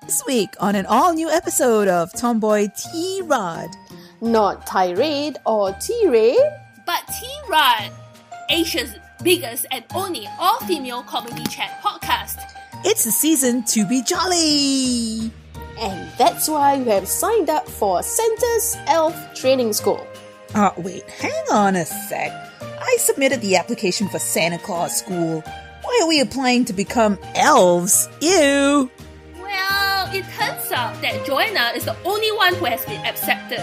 This week on an all-new episode of Tomboy T-Rod. Not Tirade or T-Ray, but T-Rod, Asia's biggest and only all-female comedy chat podcast. It's the season to be jolly! And that's why you have signed up for Santa's Elf Training School. Wait, hang on a sec. I submitted the application for Santa Claus School. Why are we applying to become elves? Ew! Well, it turns out that Joanna is the only one who has been accepted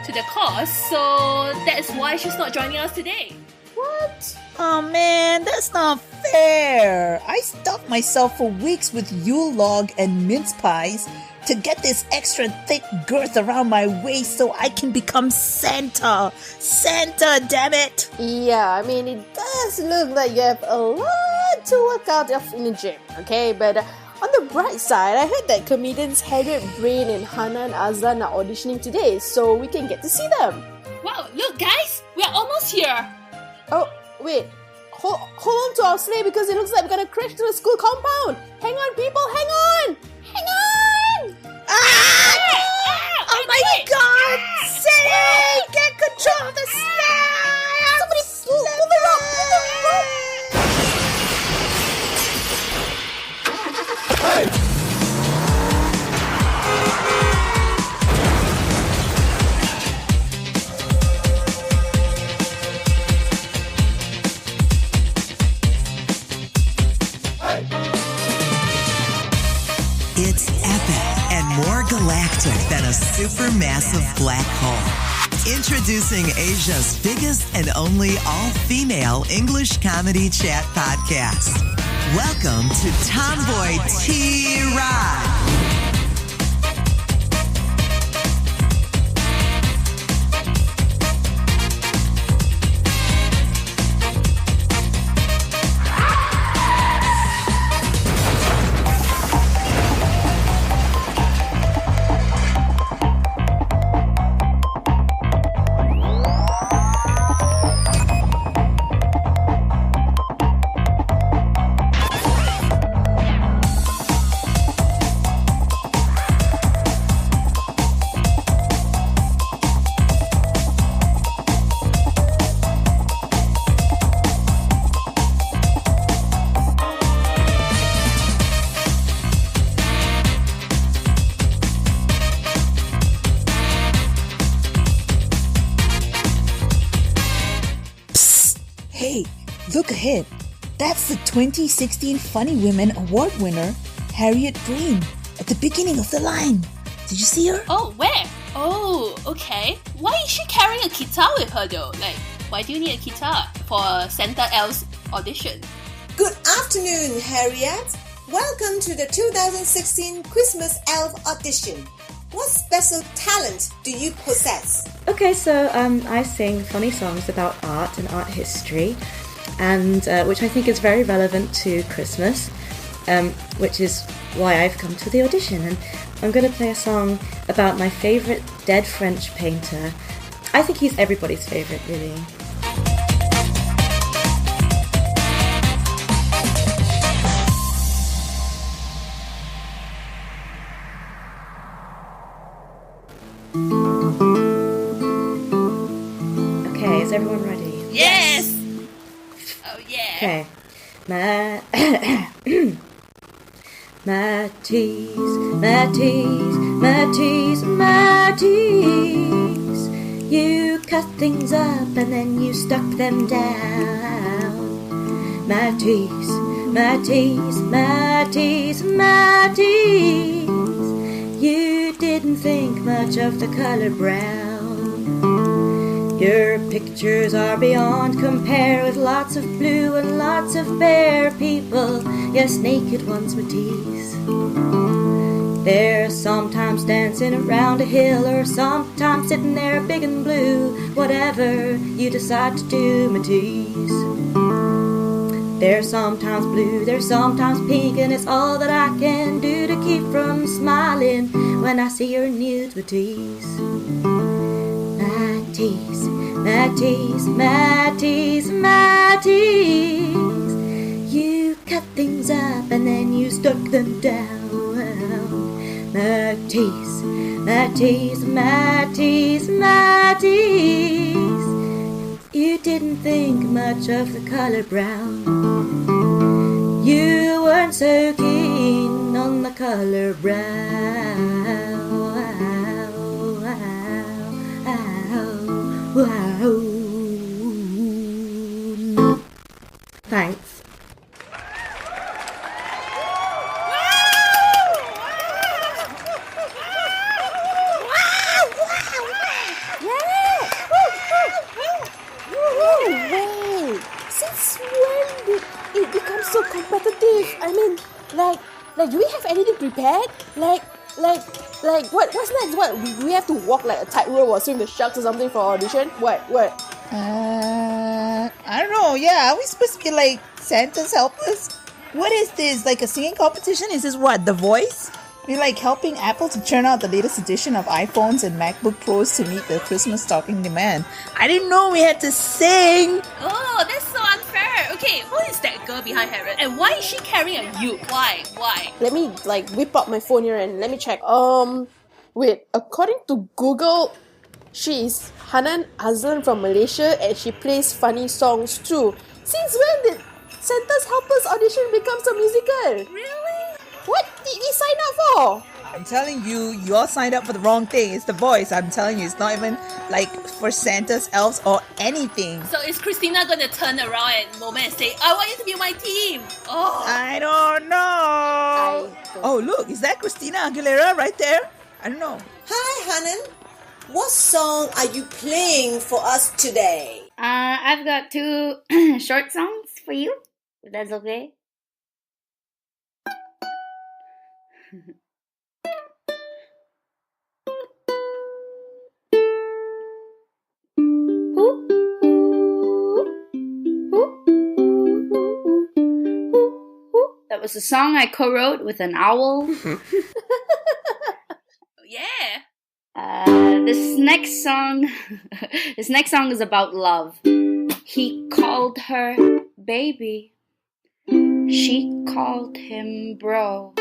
to the course, so that's why she's not joining us today. What? Oh man, that's not fair. I stuffed myself for weeks with Yule log and mince pies to get this extra thick girth around my waist so I can become Santa. Santa, damn it! Yeah, I mean, it does look like you have a lot to work out of in the gym, okay? But on the bright side, I heard that comedians Harriet Brain and Hanan Azlan are auditioning today, so we can get to see them. Wow, look guys, we're almost here. Oh, wait. Hold on to our sleigh because it looks like we're gonna crash to the school compound. Hang on, people, hang on! Hang on! Oh my god! Say, get control of the sleigh! Somebody pull the rope! Pull the rope! It's epic and more galactic than a supermassive black hole. Introducing Asia's biggest and only all-female English comedy chat podcast. Welcome to Tomboy T-Rod. Hey, look ahead. That's the 2016 Funny Women Award winner, Harriet Brain, at the beginning of the line. Did you see her? Oh, where? Oh, okay. Why is she carrying a guitar with her though? Like, why do you need a guitar for a Santa Elf's audition? Good afternoon, Harriet. Welcome to the 2016 Christmas Elf audition. What special talent do you possess? Okay, so I sing funny songs about art and art history, and which I think is very relevant to Christmas, which is why I've come to the audition. And I'm going to play a song about my favourite dead French painter. I think he's everybody's favourite, really. Okay, is everyone ready? Yes! Oh yeah. Okay. Matisse, you cut things up and then you stuck them down. Matisse, you didn't think much of the color brown. Your pictures are beyond compare, with lots of blue and lots of bare people, yes, naked ones, Matisse. They're sometimes dancing around a hill, or sometimes sitting there big and blue, whatever you decide to do, Matisse. They're sometimes blue, they're sometimes pink, and it's all that I can do to keep from smiling when I see your nudes, Matisse. Matisse, you cut things up and then you stuck them down. tease, mad tease, mad tease, mad tease. You didn't think much of the color brown. You weren't so keen on the color brown. Wow. Thanks. Wait, since when did it become so competitive? I mean, like, do we have anything prepared? Like, what's next? What, we have to walk like a tightrope or swim the sharks or something for audition? What? I don't know. Yeah, are we supposed to be like Santa's helpers? What is this? Like a singing competition? Is this what? The Voice? We're like helping Apple to churn out the latest edition of iPhones and MacBook Pros to meet the Christmas stocking demand. I didn't know we had to sing. Oh, that's so unfair. Okay, who is that girl behind Harriet? And why is she carrying a uke? Why? Let me like whip up my phone here and let me check. Wait, according to Google, she is Hanan Azlan from Malaysia and she plays funny songs too. Since when did Santa's Helpers audition become a musical? Really? What did we sign up for? I'm telling you, you all signed up for the wrong thing. It's The Voice. I'm telling you, it's not even like for Santa's elves or anything. So is Christina gonna turn around at the moment and say, I want you to be my team? Oh. I don't know. Oh, look, is that Christina Aguilera right there? I don't know. Hi, Hanan. What song are you playing for us today? I've got two short songs for you, if that's okay. That was a song I co-wrote with an owl. Yeah. This next song is about love. He called her baby. She called him bro.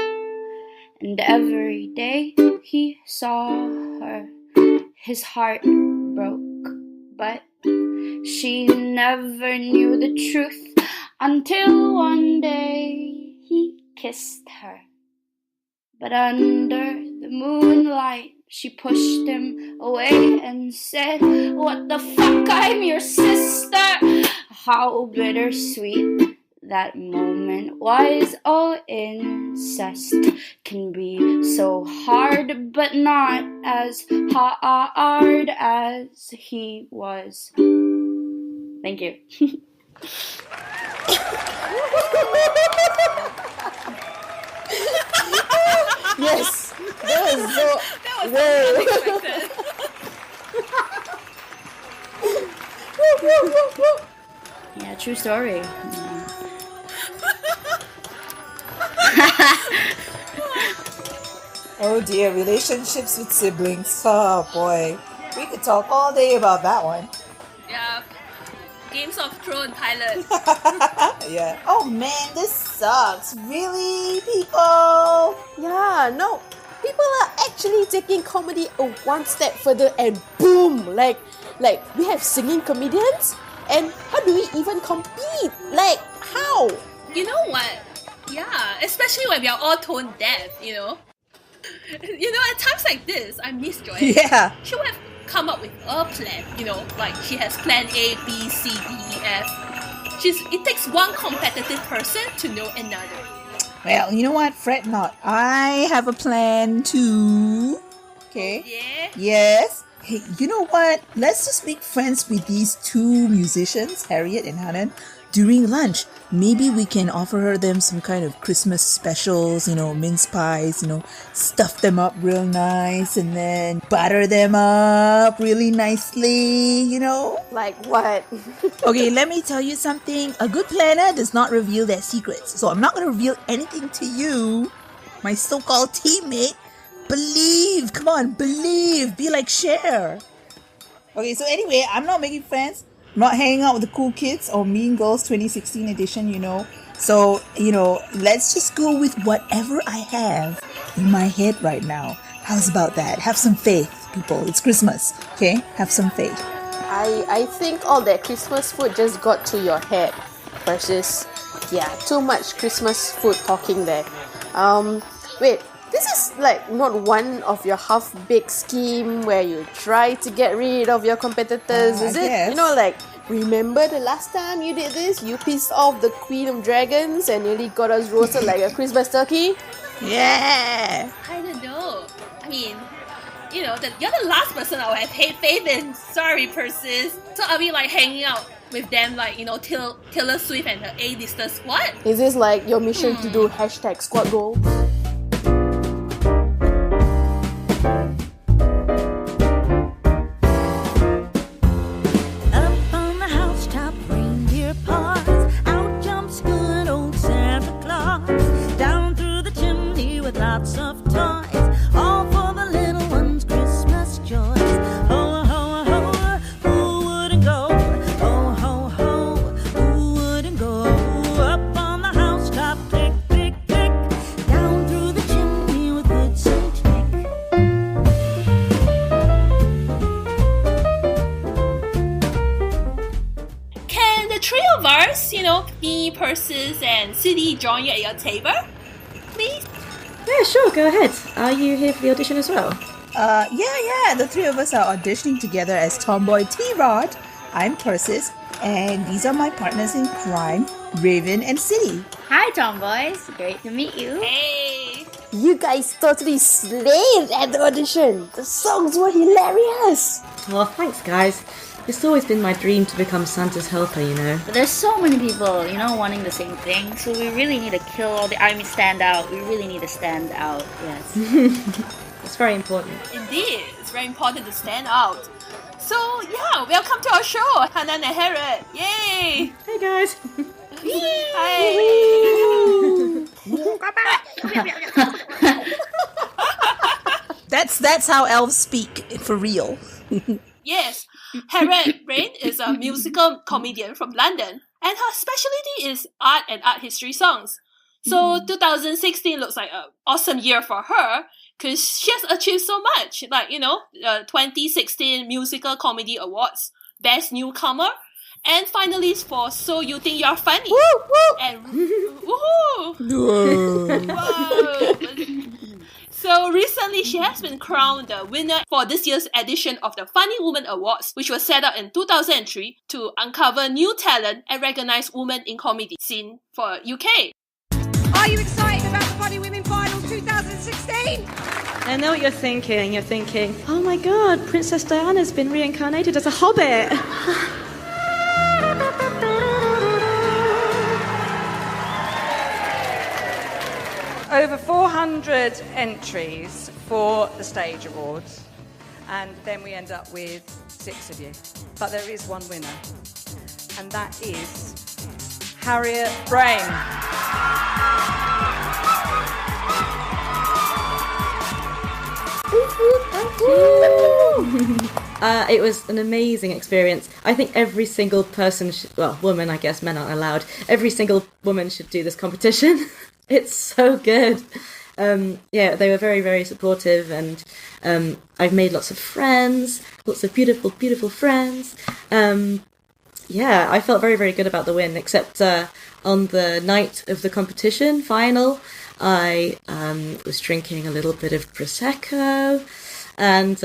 And every day he saw her, his heart broke. But she never knew the truth until one day he kissed her. But under the moonlight, she pushed him away and said, "What the fuck, I'm your sister." How bittersweet that moment was. Oh, incest can be so hard, but not as hard as he was. Thank you. Yes, that was so. Unexpected. Yeah, true story. Oh dear, relationships with siblings. Oh boy. We could talk all day about that one. Yeah. Games of Thrones pilot. Yeah. Oh man, this sucks. Really, people? Yeah, no. People are actually taking comedy a one step further and boom! Like we have singing comedians and how do we even compete? Like, how? You know what? Yeah, especially when we are all tone deaf, you know? You know, at times like this, I miss Joanna. Yeah. She would have come up with a plan, you know, like she has plan A, B, C, D, E, F. It takes one competitive person to know another. Well, you know what? Fret not. I have a plan too. Okay. Yeah? Yes. Hey, you know what? Let's just make friends with these two musicians, Harriet and Hanan, during lunch. Maybe we can offer them some kind of Christmas specials, you know, mince pies, you know, stuff them up real nice and then butter them up really nicely, you know? Like what? Okay, let me tell you something. A good planner does not reveal their secrets. So I'm not going to reveal anything to you, my so-called teammate. Believe. Come on, believe. Be like Cher. Okay, so anyway, I'm not making friends. I'm not hanging out with the cool kids or Mean Girls 2016 edition, you know. So, you know, let's just go with whatever I have in my head right now. How's about that? Have some faith, people. It's Christmas, okay? Have some faith. I think all that Christmas food just got to your head versus too much Christmas food talking there. Wait, this is like not one of your half-baked scheme where you try to get rid of your competitors, is it? Yes. You know, like, remember the last time you did this? You pissed off the Queen of Dragons and nearly got us roasted like a Christmas turkey? Yeah! I don't know. I mean, you know, you're the last person I would have faith in. Sorry, Persis. So are we like hanging out with them like, you know, Taylor Swift and her A-lister squad? Is this like your mission to do hashtag squad goals? Up on the housetop, reindeer paws. Out jumps good old Santa Claus. Down through the chimney with lots of toys. All for the little ones' Christmas joys. Ho, ho, ho, who wouldn't go? Ho, ho, ho, who wouldn't go? Up on the housetop, click, click, click. Down through the chimney with good Saint Nick. Can the three of us, you know, me, Persis, and City join you at your table? Please? Yeah, sure, go ahead. Are you here for the audition as well? Yeah, the three of us are auditioning together as Tomboy T-Rod. I'm Persis, and these are my partners in crime, Raven and City. Hi, tomboys. Great to meet you. Hey! You guys totally slayed at the audition. The songs were hilarious. Oh, thanks, guys. It's always been my dream to become Santa's helper, you know. But there's so many people, you know, wanting the same thing. So we really need to kill all the army stand out. We really need to stand out, yes. It's very important. Indeed, it's very important to stand out. So, yeah, welcome to our show, Hanan and Harriet. Yay! Hey, guys. Hi! That's how elves speak, for real. Yes, Harriet Rain is a musical comedian from London, and her specialty is art and art history songs. So 2016 looks like an awesome year for her, because she has achieved so much. Like, you know, 2016 Musical Comedy Awards, Best Newcomer, and finalists for So You Think You're Funny. Woo, woo. And woohoo! Whoa. So recently, she has been crowned the winner for this year's edition of the Funny Woman Awards, which was set up in 2003 to uncover new talent and recognize women in comedy scene for UK. Are you excited about the Funny Women Final 2016? I know what you're thinking. You're thinking, oh my god, Princess Diana's been reincarnated as a hobbit. Over 400 entries for the Stage Awards, and then we end up with 6 of you. But there is one winner, and that is Harriet Brain. It was an amazing experience. I think every single person, woman, I guess, men aren't allowed. Every single woman should do this competition. It's so good. They were very, very supportive, and I've made lots of friends, lots of beautiful, beautiful friends. I felt very, very good about the win, except on the night of the competition final, I was drinking a little bit of Prosecco, and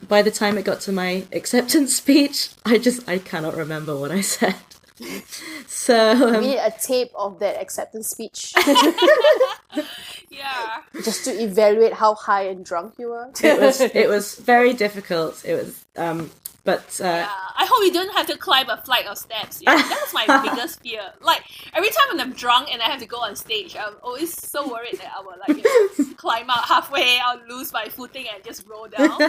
by the time it got to my acceptance speech, I cannot remember what I said. So We need a tape of that acceptance speech Yeah. just to evaluate how high and drunk you were. it was very difficult. It was I hope you don't have to climb a flight of steps. Yeah, that was my biggest fear. Like, every time when I'm drunk and I have to go on stage, I'm always so worried that I will, like, you know, climb out halfway, I'll lose my footing and just roll down.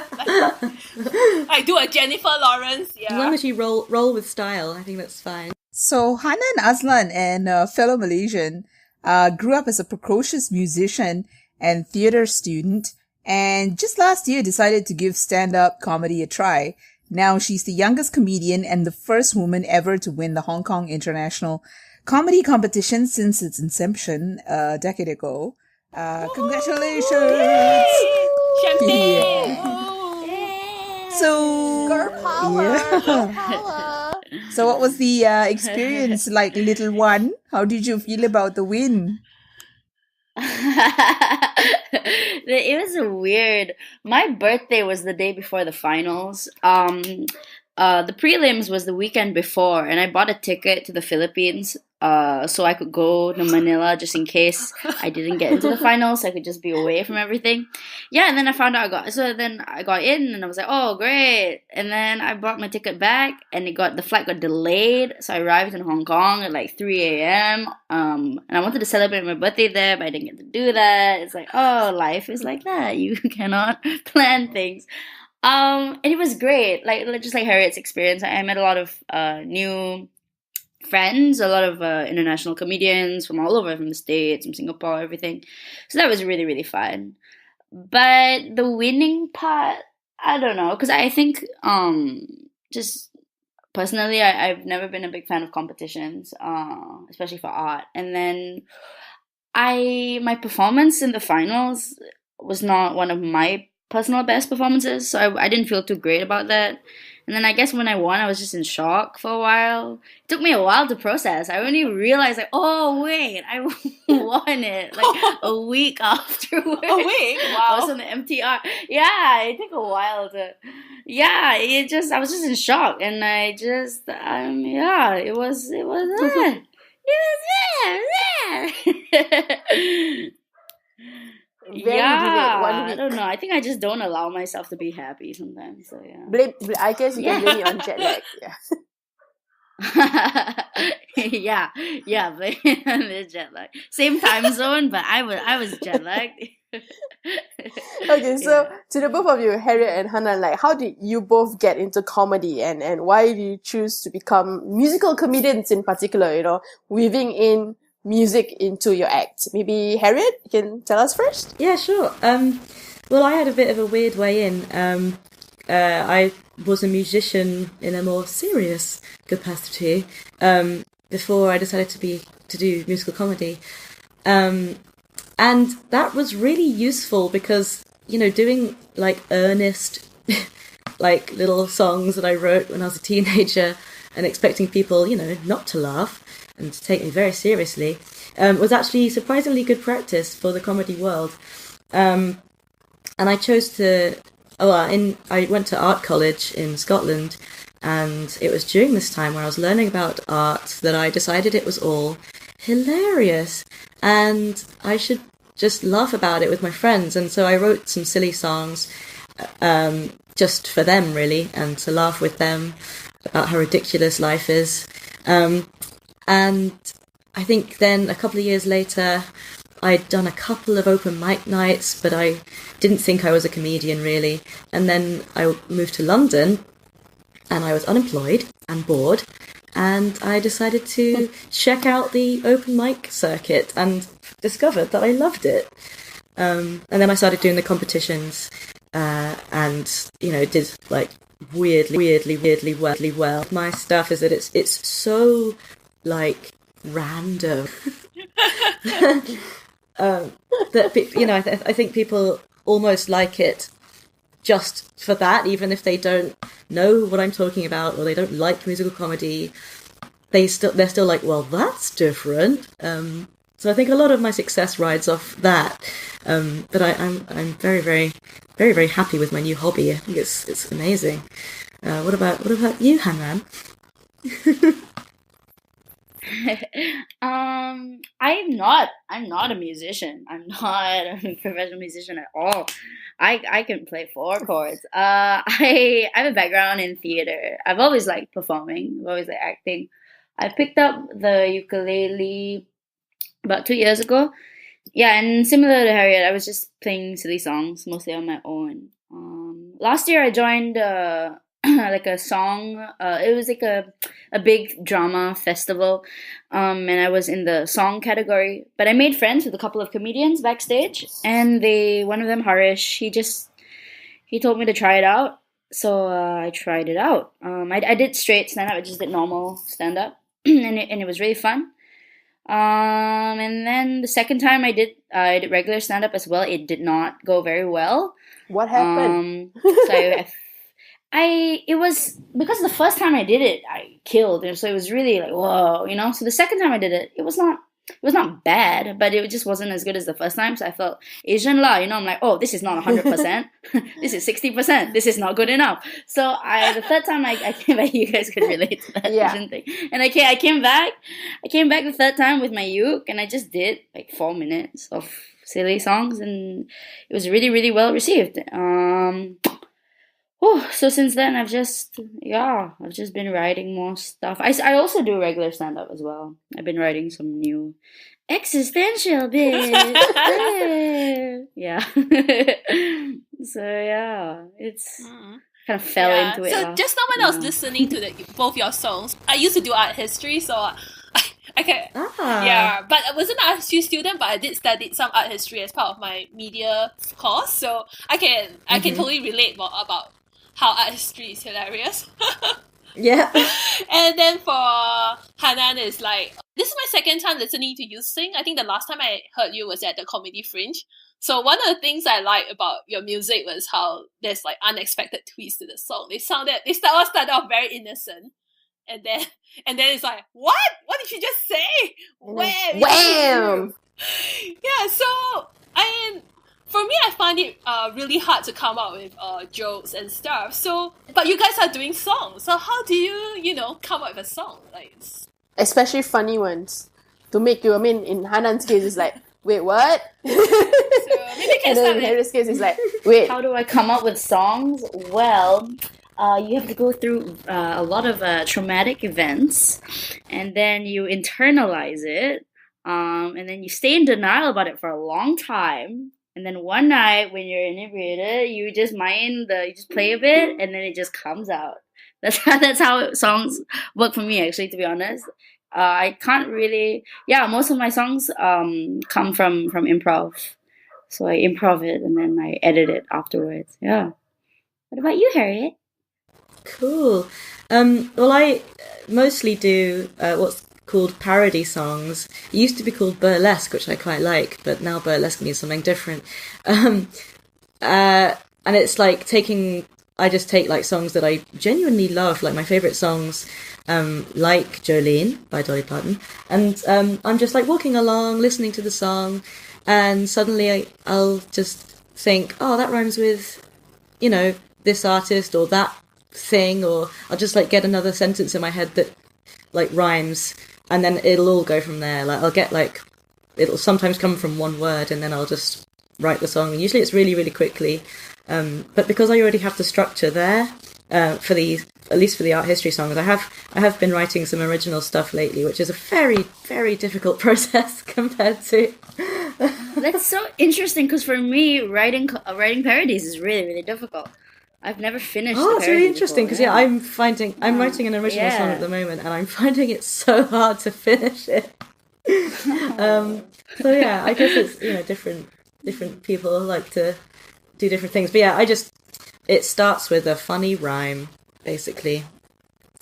Like do a Jennifer Lawrence, as long as you roll with style, I think that's fine. So Hanan Azlan and a fellow Malaysian grew up as a precocious musician and theatre student, and just last year decided to give stand-up comedy a try. Now she's the youngest comedian and the first woman ever to win the Hong Kong International Comedy Competition since its inception a decade ago. Congratulations! Champagne! So, Girl power! yeah. Girl power! So what was the experience like, little one? How did you feel about the win? It was weird. My birthday was the day before the finals. The prelims was the weekend before, and I bought a ticket to the Philippines, so I could go to Manila just in case I didn't get into the finals. So I could just be away from everything. Yeah, and then I found out then I got in, and I was like, oh great. And then I bought my ticket back, and the flight got delayed, so I arrived in Hong Kong at like 3 a.m. And I wanted to celebrate my birthday there, but I didn't get to do that. It's like, oh, life is like that. You cannot plan things. And it was great, just like Harriet's experience. I met a lot of new friends, a lot of international comedians from all over, from the States, from Singapore, everything. So that was really, really fun. But the winning part, I don't know, because I think just personally, I've never been a big fan of competitions, especially for art. And then my performance in the finals was not one of my personal best performances, so I didn't feel too great about that. And then I guess when I won, I was just in shock for a while. It took me a while to process. I only realized, like, oh wait, I won it like a week afterwards. A week? Wow. I was on the MTR. Yeah, it took a while to. Yeah, I was just in shock, and I just it was it was Very delayed, 1 I week. don't know. I think I just don't allow myself to be happy sometimes. So yeah. I guess you can blame it on jet lag. Yeah. But the jet lag. Same time zone, but I was jet lagged. Okay, so to the both of you, Harriet and Hannah, like, how did you both get into comedy, and why do you choose to become musical comedians in particular, weaving in music into your act? Maybe Harriet, you can tell us first? Yeah, sure. Well, I had a bit of a weird way in. I was a musician in a more serious capacity before I decided to do musical comedy. And that was really useful because, doing like earnest, like little songs that I wrote when I was a teenager and expecting people, not to laugh and to take me very seriously, was actually surprisingly good practice for the comedy world. And I chose I went to art college in Scotland, and it was during this time where I was learning about art that I decided it was all hilarious and I should just laugh about it with my friends. And so I wrote some silly songs just for them, really, and to laugh with them about how ridiculous life is. And I think then a couple of years later, I'd done a couple of open mic nights, but I didn't think I was a comedian, really. And then I moved to London, and I was unemployed and bored, and I decided to check out the open mic circuit and discovered that I loved it. And then I started doing the competitions, and, did like weirdly well. My stuff is that it's so like random that I think people almost like it just for that, even if they don't know what I'm talking about or they don't like musical comedy. They're still like, well, that's different. So I think a lot of my success rides off that. But I'm very, very, very, very happy with my new hobby. I think it's amazing. What about you, Hanran? I'm not a musician. I'm not a professional musician at all. I can play 4 chords. I have a background in theater. I've always liked performing. I've always liked acting. I picked up the ukulele about 2 years ago. Yeah, and similar to Harriet, I was just playing silly songs, mostly on my own. Last year I joined like a song. It was like a big drama festival, and I was in the song category. But I made friends with a couple of comedians backstage, and one of them, Harish, he told me to try it out. So I tried it out. I did straight stand up. I just did normal stand up, and it was really fun. And then the second time I did regular stand up as well. It did not go very well. What happened? So it was because the first time I did it, I killed, and so it was really like whoa, you know. So the second time I did it, it was not bad, but it just wasn't as good as the first time. So I felt Asian lah, you know. I'm like, oh, this is not 100%. This is 60%. This is not good enough. So the third time I came back, you guys could relate to that Asian thing. And I came back the third time with my uke, and I just did like 4 minutes of silly songs, and it was really, really well received. So since then I've just been writing more stuff. I also do regular stand up as well. I've been writing some new existential bits. Yeah. So yeah, it's kind of fell into it. So just now when I was listening to both your songs, I used to do art history, so I can but I wasn't an art history student, but I did study some art history as part of my media course, so I can totally relate more about how art history is hilarious. Yeah. And then for Hanan, is like, this is my second time listening to you sing. I think the last time I heard you was at the Comedy Fringe. So one of the things I like about your music was how there's like unexpected twists to the song. They started off very innocent. And then it's like, what? What did you just say? Wham! Yeah, so for me, I find it really hard to come up with jokes and stuff. So, but you guys are doing songs. So how do you come up with a song? Like, Especially funny ones. To make you, I mean, in Hanan's case, it's like, wait, what? so maybe you can And then start in with Harry's case, it's like, wait. How do I come up with songs? Well, you have to go through a lot of traumatic events, and then you internalize it, and then you stay in denial about it for a long time. And then one night when you're inebriated, you just play a bit, and then it just comes out. That's how songs work for me, actually, to be honest. I can't really... Yeah, most of my songs come from improv. So I improv it, and then I edit it afterwards. Yeah. What about you, Harriet? Cool. Well, I mostly do what's called parody songs. It used to be called burlesque, which I quite like, but now burlesque means something different. And it's like I just take like songs that I genuinely love, like my favourite songs, like Jolene by Dolly Parton, and I'm just like walking along, listening to the song, and suddenly I'll just think, oh, that rhymes with, this artist or that thing, or I'll just like get another sentence in my head that like rhymes, and then it'll all go from there. Like I'll get like, it'll sometimes come from one word, and then I'll just write the song. Usually it's really, really quickly. But because I already have the structure there, at least for the art history songs, I have been writing some original stuff lately, which is a very, very difficult process compared to... That's so interesting, because for me, writing parodies is really, really difficult. I've never finished. Oh, it's really interesting because I'm writing an original song at the moment, and I'm finding it so hard to finish it. So yeah, I guess it's different people like to do different things, but yeah, it starts with a funny rhyme basically,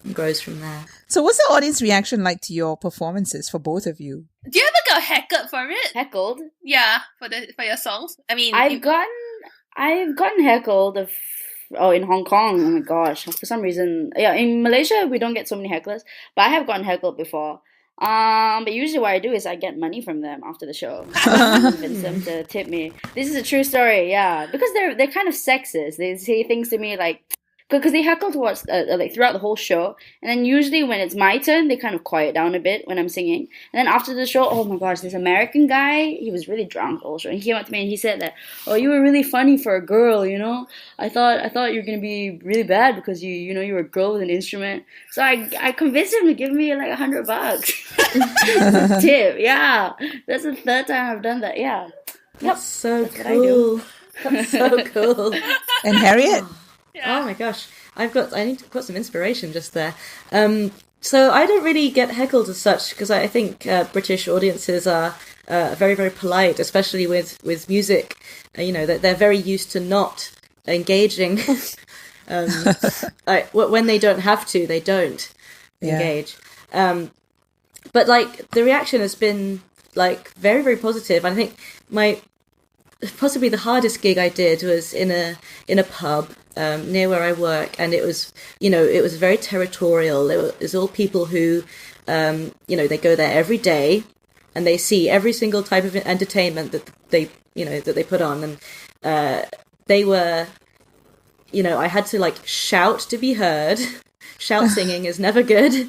and grows from there. So what's the audience reaction like to your performances for both of you? Do you ever get heckled for it? Heckled? Yeah, for your songs. I mean, I've gotten heckled in Hong Kong. Oh my gosh! For some reason, yeah, in Malaysia we don't get so many hecklers, but I have gotten heckled before. But usually what I do is I get money from them after the show. Convince them to tip me. This is a true story, yeah. Because they're kind of sexist. They say things to me like, because they heckle towards like throughout the whole show, and then usually when it's my turn, they kind of quiet down a bit when I'm singing. And then after the show, oh my gosh, this American guy, he was really drunk also, and he came up to me and he said that, oh, you were really funny for a girl, I thought you were gonna be really bad because you were a girl with an instrument. So I convinced him to give me like $100 tip. Yeah, that's the third time I've done that. Yeah, that's so cool. That's so cool. And Harriet? Yeah. Oh my gosh, I need to put some inspiration just there. So I don't really get heckled as such because I think British audiences are very, very polite, especially with music. That they're very used to not engaging. When they don't have to, they don't engage. but like the reaction has been like very, very positive. I think possibly the hardest gig I did was in a pub near where I work, and it was very territorial. It was all people who they go there every day, and they see every single type of entertainment that they put on, and they were, I had to like shout to be heard. Shout singing is never good.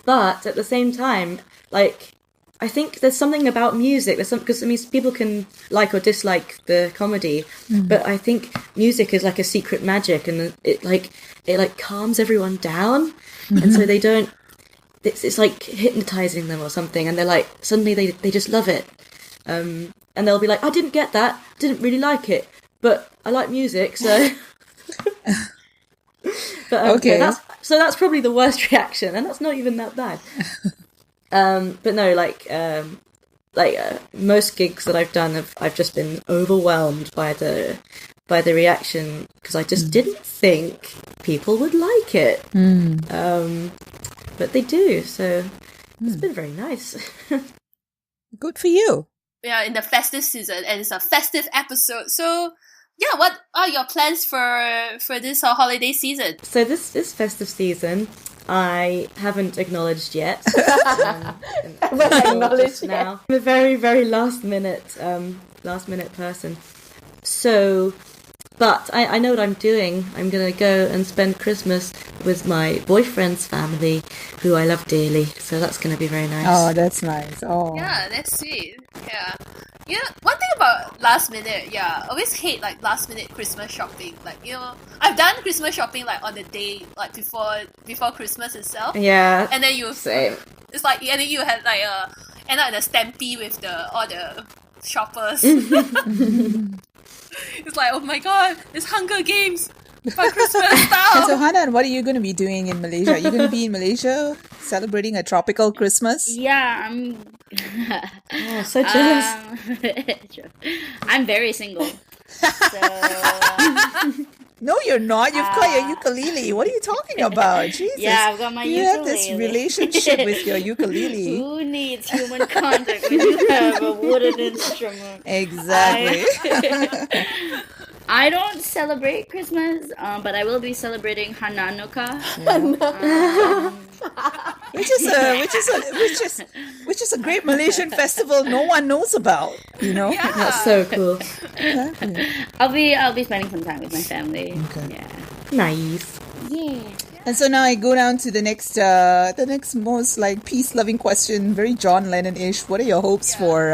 But at the same time, like, I think there's something about music. Because people can like or dislike the comedy, but I think music is like a secret magic, and it calms everyone down, and so they don't. It's like hypnotizing them or something, and they're like suddenly they just love it, and they'll be like, I didn't get that, didn't really like it, but I like music, so. But okay, that's probably the worst reaction, and that's not even that bad. But no, most gigs that I've done, I've just been overwhelmed by the reaction, because I just didn't think people would like it. But they do, so it's been very nice. Good for you. We are in the festive season, and it's a festive episode. So, yeah, what are your plans for this holiday season? So this festive season, I haven't acknowledged yet. Acknowledged now. I'm a very, very last minute person. So, but I know what I'm doing. I'm going to go and spend Christmas with my boyfriend's family, who I love dearly. So that's going to be very nice. Oh, that's nice. Oh, Yeah, that's sweet. Yeah. Yeah, one thing about last minute, I always hate like last minute Christmas shopping. Like, I've done Christmas shopping like on the day, like before Christmas itself. Yeah. And then same. It's like, and then you had like end up in a stampede with all the shoppers. It's like, oh my god, it's Hunger Games for Christmas And style. so, Hanan, what are you going to be doing in Malaysia? Are you going to be in Malaysia celebrating a tropical Christmas? Yeah, I'm. Oh, so jealous. I'm very single. So No, you're not. You've got your ukulele. What are you talking about? Jesus. yeah, I've got my You ukulele. have this relationship with your ukulele. Who needs human contact when you have a wooden instrument? Exactly. I don't celebrate Christmas, but I will be celebrating Hananuka. Which is a great Malaysian festival no one knows about, That's so cool. I'll be spending some time with my family. Okay. Yeah. Nice. Yeah. And so now I go down to the next most like peace-loving question, very John Lennon-ish. What are your hopes for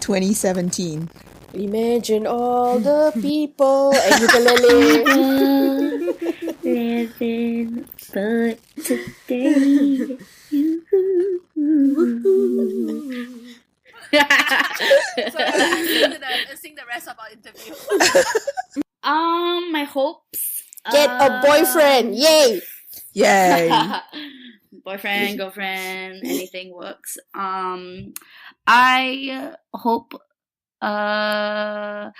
2017? Imagine all the people and ukulele. Living for today. So sing the rest of our interview. My hopes. Get a boyfriend. Yay. Yay. Boyfriend, girlfriend, anything works. I hope. I'll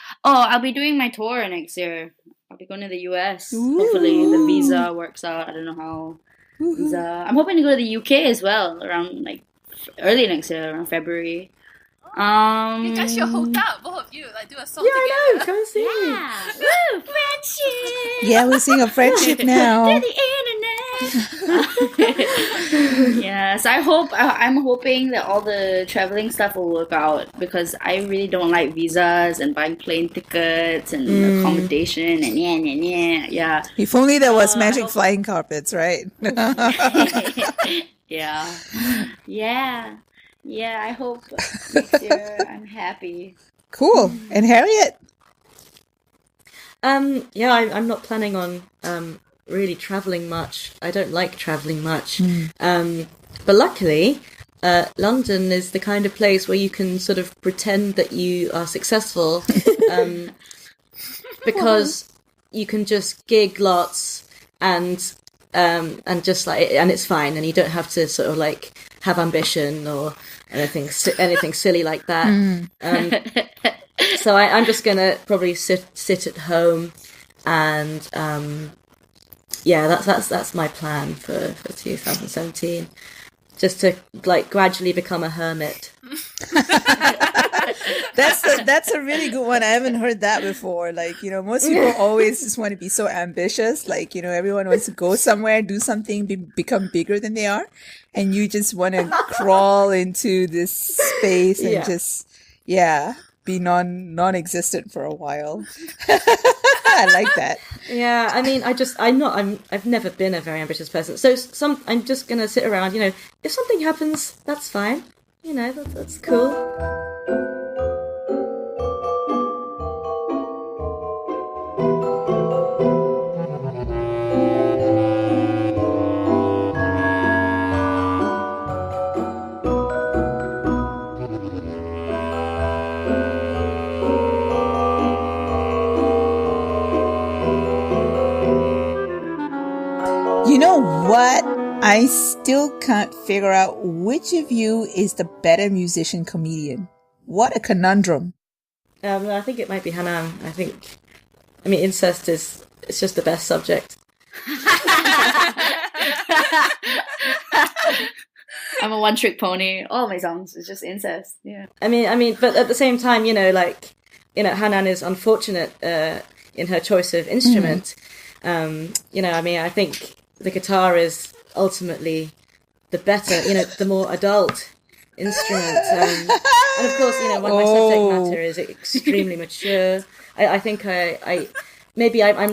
be doing my tour next year. I'll be going to the US. Hopefully the visa works out. I don't know how. I'm hoping to go to the UK as well around like early next year, around February. You guys should hook up, both of you, like do a song together. I know. Come see me. Yeah. Woo, friendship. Yeah, we'll sing a friendship now. To the internet. Yes, I'm hoping that all the traveling stuff will work out, because I really don't like visas and buying plane tickets and accommodation and yeah. If only there was magic flying carpets, right? Yeah, I hope next year I'm happy. Cool. And Harriet? I'm not planning on really traveling much. I don't like traveling much. But luckily, London is the kind of place where you can sort of pretend that you are successful, because you can just gig lots and just like, and it's fine, and you don't have to sort of like have ambition or anything silly like that. So I'm just gonna probably sit at home, and that's my plan for 2017. just to like gradually become a hermit. That's a really good one. I haven't heard that before. Like, you know, most people always just want to be so ambitious. Like, you know, everyone wants to go somewhere, do something, become bigger than they are. And you just want to crawl into this space and just, be non-existent for a while. I like that. Yeah, I mean, I've never been a very ambitious person. So I'm just going to sit around, you know, if something happens, that's fine. You know, that's cool. You know what? I still can't figure out which of you is the better musician comedian. What a conundrum. I think it might be Hanan. I mean, incest it's just the best subject. I'm a one-trick pony. All my songs is just incest. Yeah. I mean, but at the same time, you know, like, you know, Hanan is unfortunate in her choice of instrument. You know, I mean, I think the guitar is ultimately the better, you know, the more adult instrument. And of course, you know, my subject matter is extremely mature. I think I'm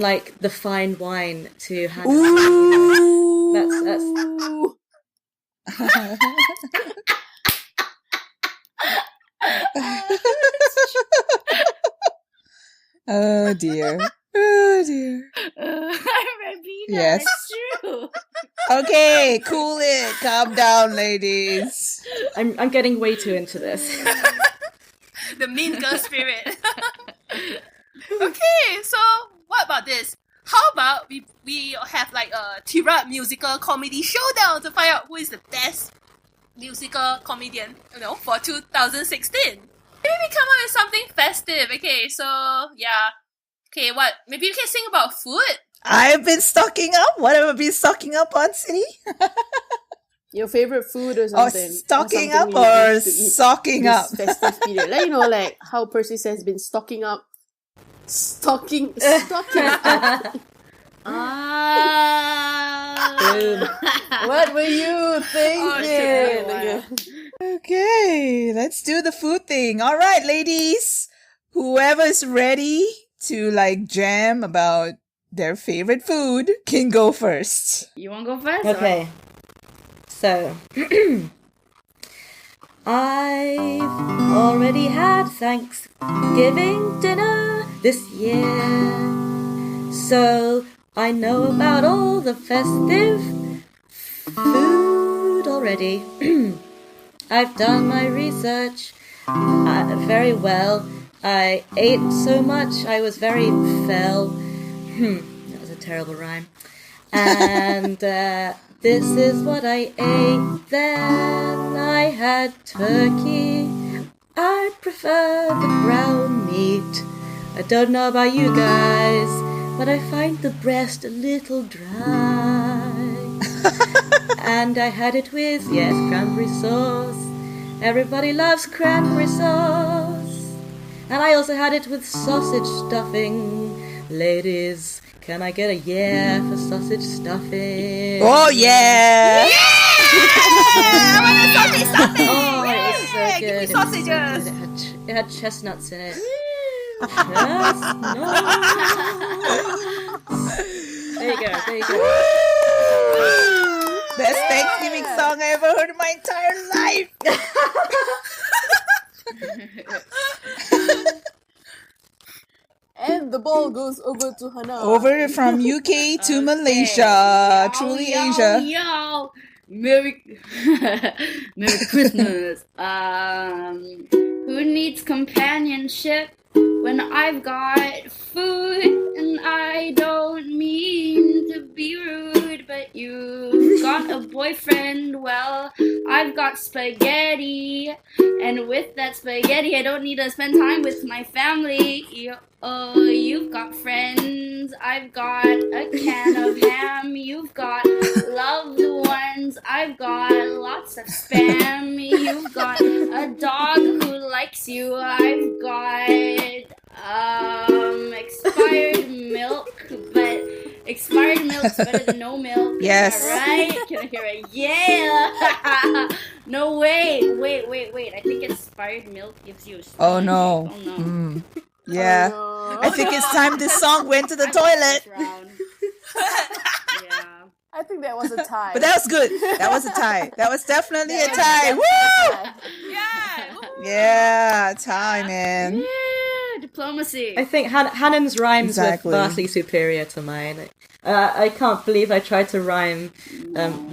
like the fine wine to Hanan. That's Oh dear. Oh dear. Rabina, Yes. it's true. Okay, cool it. Calm down, ladies. I'm getting way too into this. The mean girl spirit. Okay, so what about this? How about we have like a Tira musical comedy showdown to find out who is the best musical comedian, you know, for 2016. Maybe we come up with something festive. Okay, so yeah. Okay, what? Maybe you can sing about food? I've been stocking up. What have I been stocking up on, City? Your favorite food or Or something? stocking Or up something you or used to eat socking up? this festive period. Like, you know, like how Percy has been stocking up. Stocking up. What were you thinking? Okay, let's do the food thing. All right, ladies. Whoever's ready to like jam about their favorite food can go first. You want to go first? Okay. So, I've already had Thanksgiving dinner this year, so I know about all the festive food already. I've done my research very well. I ate so much I was very fell. That was a terrible rhyme. And this is what I ate. Then I had turkey. I prefer the brown meat. I don't know about you guys, but I find the breast a little dry. And I had it with, cranberry sauce. Everybody loves cranberry sauce. And I also had it with sausage stuffing. Ladies, can I get a yeah for sausage stuffing? Oh, yeah! I want a sausage stuffing! Oh, it was so Yeah, good. give me sausages! It had chestnuts in it. There you go. Best Thanksgiving song I ever heard in my entire life. And the ball goes over to Hana. Over from UK to Malaysia. Truly Asia. Yo, Merry Christmas. Who needs companionship when I've got food? And I don't mean to be rude, but You've got a boyfriend. Well, I've got spaghetti. And with that spaghetti, I don't need to spend time with my family. You've got friends. I've got a can of ham. You've got loved ones. I've got lots of spam. You've got a dog who likes you. I've got expired milk, but expired milk's better than no milk. Yes. Is that right? Can I hear a yeah? No, wait. I think expired milk gives you a stomach. Oh no. Oh no. Yeah. I think it's time this song went to the toilet. Yeah. I think that was a tie. But that was good. That was a tie. That was definitely a tie. Woo! Yeah. Yeah, tie, man. Yeah, diplomacy. I think Hannon's rhymes Exactly. were vastly superior to mine. I can't believe I tried to rhyme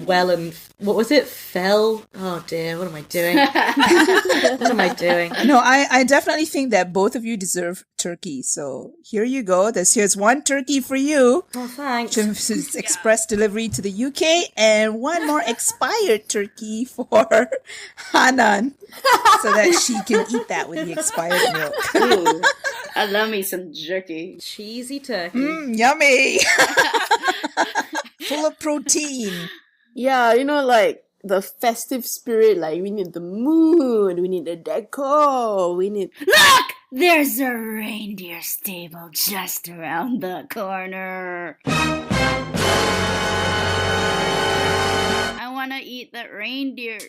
well and... What was it? Fell? Oh dear, what am I doing? What am I doing? No, I definitely think that both of you deserve turkey. So here you go. Here's one turkey for you. Oh, thanks. It's express delivery to the UK, and one more expired turkey for Hanan, so that she can eat that with the expired milk. Ooh, I love me some jerky. Cheesy turkey. Yummy! Full of protein. Yeah, like the festive spirit, like we need the moon, we need the decor, we need... Look! There's a reindeer stable just around the corner. I want to eat that reindeer.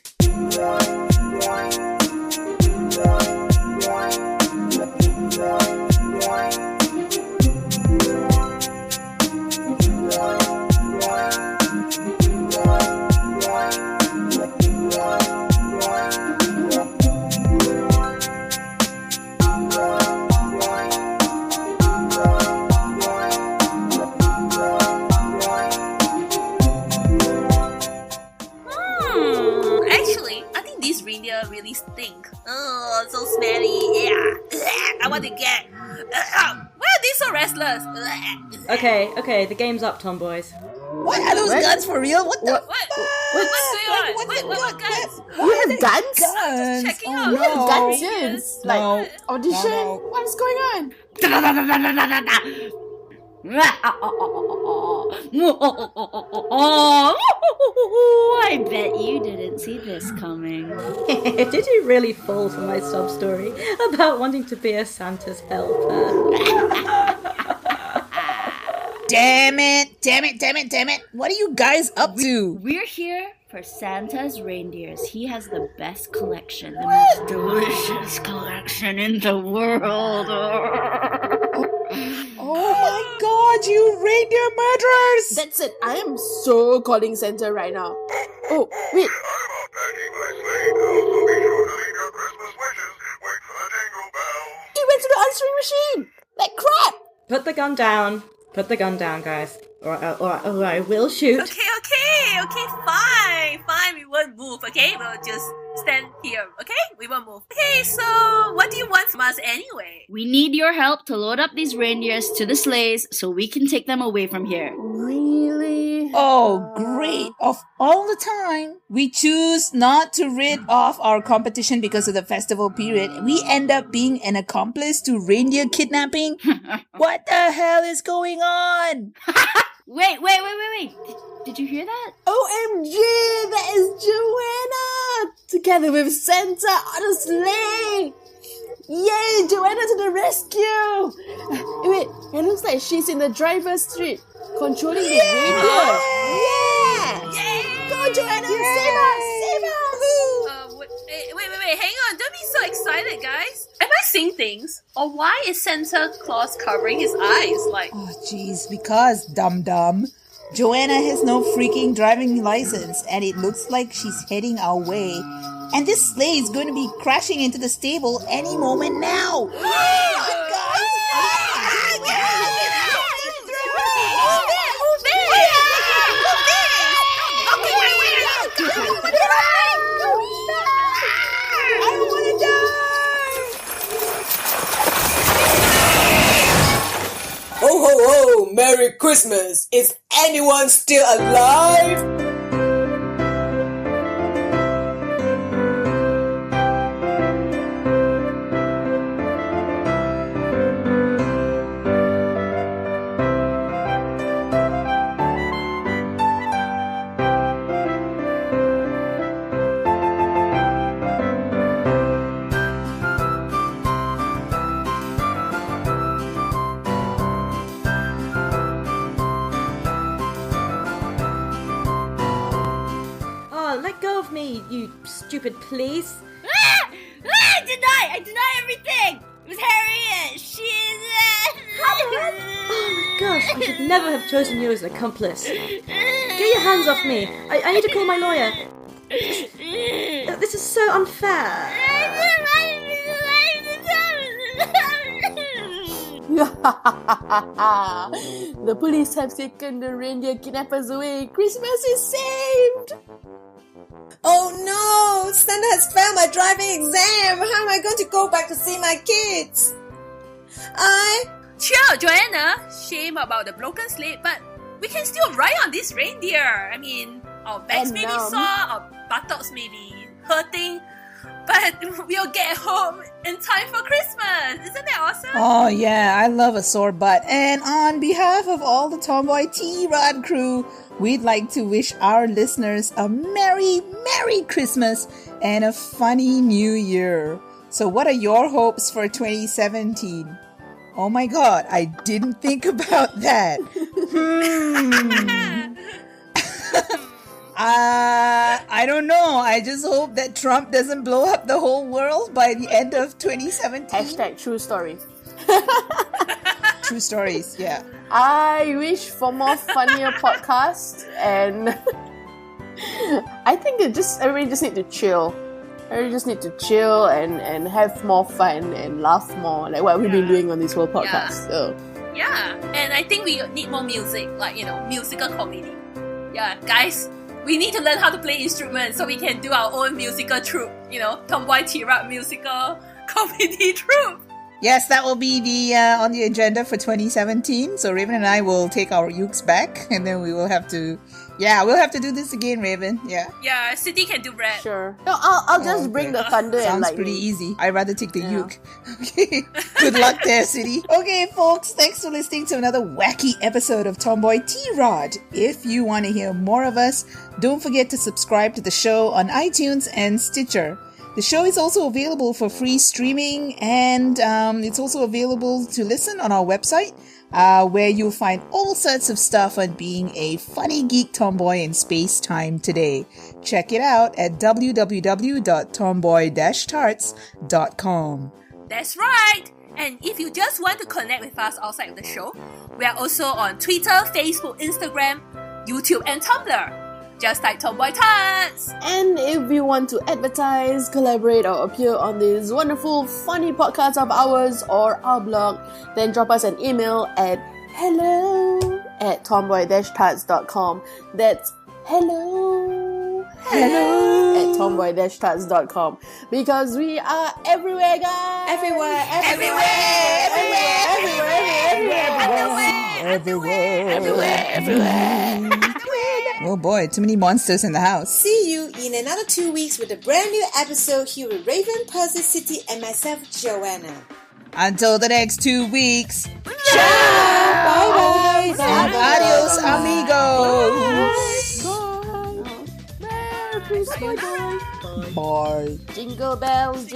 Actually, I think these reindeer really stink. Oh, so smelly. Yeah. I want to get. Why are they so restless? Okay, the game's up, tomboys. What are those guns for real? What the? What's going on? What guys? You have guns? Guns? Checking Oh, out. You have no. guns since? Like, No. audition? No. What's going on? I bet you didn't see this coming. Did you really fall for my sob story about wanting to be a Santa's helper? Damn it. What are you guys up to? We're here for Santa's reindeers. He has the best collection, the most delicious collection in the world. Oh my god, you reindeer murderers! That's it. I am so calling Santa right now. Oh, wait. He went to the answering machine! Like crap! Put the gun down. Put the gun down, guys. Or I will shoot. Okay, fine. We won't move, okay? We'll just stand here, okay? We won't move. Okay, so what do you want from us anyway? We need your help to load up these reindeers to the sleighs so we can take them away from here. Really? Oh, great. Of all the time, we choose not to rid off our competition because of the festival period. We end up being an accomplice to reindeer kidnapping? What the hell is going on? Wait. Did you hear that? OMG! That is Joanna! Together with Santa on a sleigh! Yay! Joanna to the rescue! Wait, it looks like she's in the driver's seat, controlling the radio. Yeah! Go, Joanna! Save us! Wait, hang on. Don't be so excited, guys. Am I seeing things? Or why is Santa Claus covering his eyes? Like, Oh, jeez, because, dum-dum, Joanna has no freaking driving license, and it looks like she's heading our way. And this sleigh is going to be crashing into the stable any moment now. Ho, ho, ho! Merry Christmas. Is anyone still alive? Oh, let go of me, you stupid police. I deny everything! It was Harriet! She's... Oh my gosh, I should never have chosen you as an accomplice. Get your hands off me. I need to call my lawyer. This is so unfair. The police have taken the reindeer kidnappers away. Christmas is saved! Oh no! Santa has failed my driving exam! How am I going to go back to see my kids? Chill, Joanna. Shame about the broken slate, but we can still ride on this reindeer. I mean, our backs may be sore, our buttocks may be hurting, but we'll get home in time for Christmas. Isn't that awesome? Oh yeah, I love a sore butt. And on behalf of all the Tomboy T-Rod crew, we'd like to wish our listeners a Merry Christmas and a funny New Year. So what are your hopes for 2017? Oh my god, I didn't think about that. I don't know. I just hope that Trump doesn't blow up the whole world by the end of 2017. Hashtag true story. True stories, yeah. I wish for more funnier podcasts, and I think everybody just need to chill. Everybody just need to chill and have more fun and laugh more, like what we've been doing on this whole podcast. So Yeah, and I think we need more music, like, musical comedy. Yeah, guys, we need to learn how to play instruments so we can do our own musical troupe, Tomboy T-Rod musical comedy troupe. Yes, that will be the on the agenda for 2017. So Raven and I will take our ukes back, and then we will have to, we'll have to do this again, Raven. Yeah. Yeah, City can do rap. sure. No, I'll just bring the thunder and Sounds lightning. pretty easy. I'd rather take the uke. Okay. Good luck there, City. Okay, folks, thanks for listening to another wacky episode of Tomboy T-Rod. If you want to hear more of us, don't forget to subscribe to the show on iTunes and Stitcher. The show is also available for free streaming, and it's also available to listen on our website, where you'll find all sorts of stuff on being a funny geek tomboy in space-time today. Check it out at www.tomboy-tarts.com. That's right! And if you just want to connect with us outside of the show, we are also on Twitter, Facebook, Instagram, YouTube, and Tumblr. Just type Tomboy Tarts! And if you want to advertise, collaborate, or appear on this wonderful, funny podcast of ours or our blog, then drop us an email at hello@tomboy-tarts.com. That's hello at tomboy-tarts.com. Because we are everywhere, guys! Everywhere! Oh boy, too many monsters in the house. See you in another 2 weeks with a brand new episode here with Raven, Percy, City, and myself, Joanna. Until the next 2 weeks. Bye-bye! And adios, amigos! Merry Christmas! Bye. Jingle bells,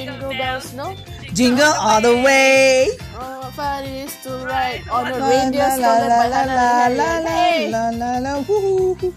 no? Jingle all the way. Oh, what fun it is to ride on a reindeer stolen by Hannah and Harriet. Hey! La la la, woo-hoo.